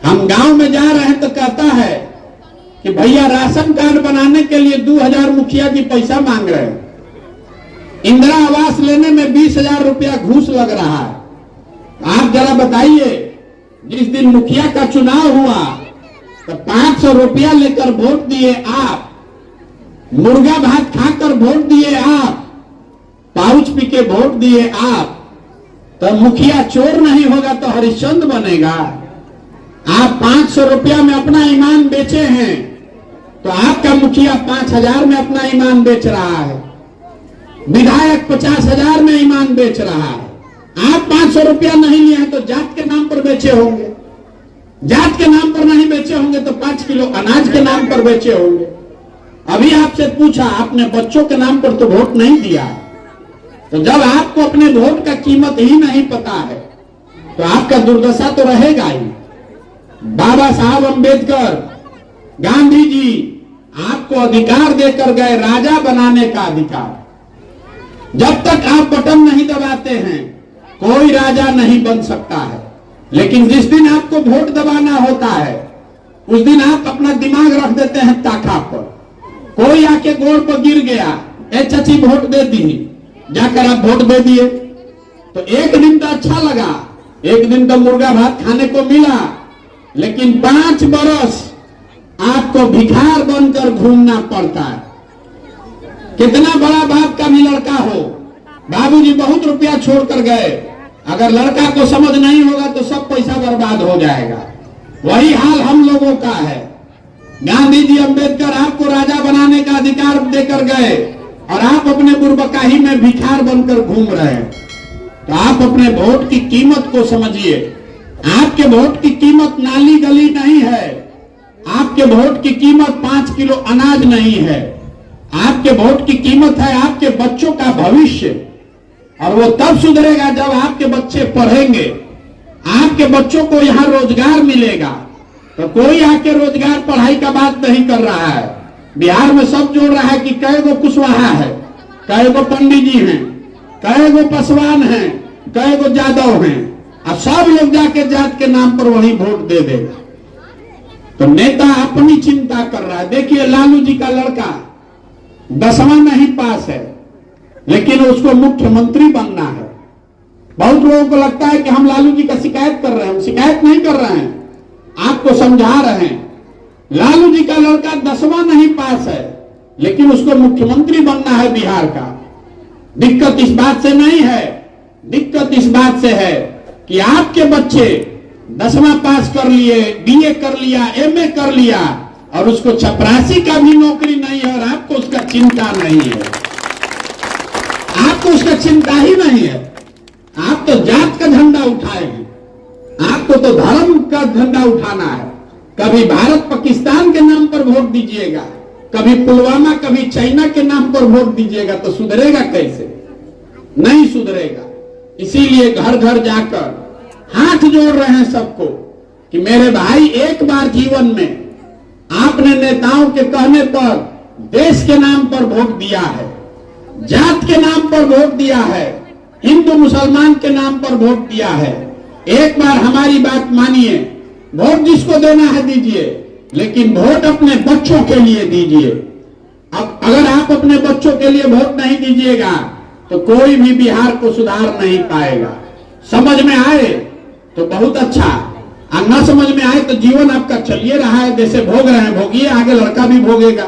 हम गांव में जा रहे हैं तो कहता है कि भैया राशन कार्ड बनाने के लिए 2000 मुखिया जी पैसा मांग रहे हैं, इंदिरा आवास लेने में 20,000 रुपया घूस लग रहा है। आप जरा बताइए, जिस दिन मुखिया का चुनाव हुआ तो 500 रुपया लेकर वोट दिए आप, मुर्गा भात खाकर वोट दिए आप, पाउच पी के वोट दिए आप, तो मुखिया चोर नहीं होगा तो हरिश्चंद्र बनेगा। आप 500 रुपया में अपना ईमान बेचे हैं तो आपका मुखिया 5,000 में अपना ईमान बेच रहा है, विधायक 50,000 में ईमान बेच रहा है। आप 500 रुपया नहीं लिए हैं तो जात के नाम पर बेचे होंगे, जात के नाम पर नहीं बेचे होंगे तो 5 किलो अनाज के नाम पर बेचे होंगे। अभी आपसे पूछा, आपने बच्चों के नाम पर तो वोट नहीं दिया, तो जब आपको अपने वोट का कीमत ही नहीं पता है तो आपका दुर्दशा तो रहेगा ही। बाबा साहब अंबेडकर, गांधी जी आपको अधिकार देकर गए, राजा बनाने का अधिकार। जब तक आप बटन नहीं दबाते हैं कोई राजा नहीं बन सकता है, लेकिन जिस दिन आपको वोट दबाना होता है उस दिन आप अपना दिमाग रख देते हैं ताका पर। कोई आके गोड़ पर गिर गया, ए चाची वोट दे दी, जाकर आप वोट दे दिए, तो एक दिन तो अच्छा लगा, एक दिन तो मुर्गा भात खाने को मिला, लेकिन 5 बरस आपको भिखार बनकर घूमना पड़ता है। कितना बड़ा बाप का भी लड़का हो, बाबूजी बहुत रुपया छोड़कर गए, अगर लड़का को समझ नहीं होगा तो सब पैसा बर्बाद हो जाएगा। वही हाल हम लोगों का है। गांधी जी, अंबेडकर आपको राजा बनाने का अधिकार देकर गए और आप अपने बुर्बकाही में भिखार बनकर घूम रहे हैं। तो आप अपने वोट की कीमत को समझिए। आपके वोट की कीमत नाली गली नहीं है, आपके वोट की कीमत 5 किलो अनाज नहीं है, आपके वोट की कीमत है आपके बच्चों का भविष्य। और वो तब सुधरेगा जब आपके बच्चे पढ़ेंगे, आपके बच्चों को यहाँ रोजगार मिलेगा। तो कोई आके रोजगार पढ़ाई का बात नहीं कर रहा है। बिहार में सब जोड़ रहा है कि कई गो कुशवाहा है, कई गो पंडित जी हैं, कई गो पासवान हैं, कई गो यादव हैं, और सब लोग जाके जात के नाम पर वही वोट दे देगा। तो नेता अपनी चिंता कर रहा है। देखिए, लालू जी का लड़का 10वां नहीं पास है, लेकिन उसको मुख्यमंत्री बनना है। बहुत लोगों को लगता है कि हम लालू जी का शिकायत कर रहे हैं। हम शिकायत नहीं कर रहे हैं, आपको समझा रहे हैं। लालू जी का लड़का 10वां नहीं पास है, लेकिन उसको मुख्यमंत्री बनना है बिहार का। दिक्कत इस बात से नहीं है, दिक्कत इस बात से है कि आपके बच्चे 10वां पास कर लिए, BA कर लिया, MA कर लिया, और उसको चपरासी का भी नौकरी नहीं है, और आपको उसका चिंता नहीं है। आपको उसका चिंता ही नहीं है। आप तो जात का झंडा उठाए हैं, आपको तो धर्म का झंडा उठाना है। कभी भारत पाकिस्तान के नाम पर वोट दीजिएगा, कभी पुलवामा, कभी चाइना के नाम पर वोट दीजिएगा, तो सुधरेगा कैसे? नहीं सुधरेगा। इसीलिए घर घर जाकर हाथ जोड़ रहे हैं सबको कि मेरे भाई, एक बार जीवन में आपने नेताओं के कहने पर देश के नाम पर वोट दिया है, जात के नाम पर वोट दिया है, हिंदू मुसलमान के नाम पर वोट दिया है। एक बार हमारी बात मानिए, वोट जिसको देना है दीजिए, लेकिन वोट अपने बच्चों के लिए दीजिए। अब अगर आप अपने बच्चों के लिए वोट नहीं दीजिएगा तो कोई भी बिहार को सुधार नहीं पाएगा। समझ में आए तो बहुत अच्छा, और न समझ में आए तो जीवन आपका चलिए रहा है, जैसे भोग रहे हैं भोगिए, आगे लड़का भी भोगेगा।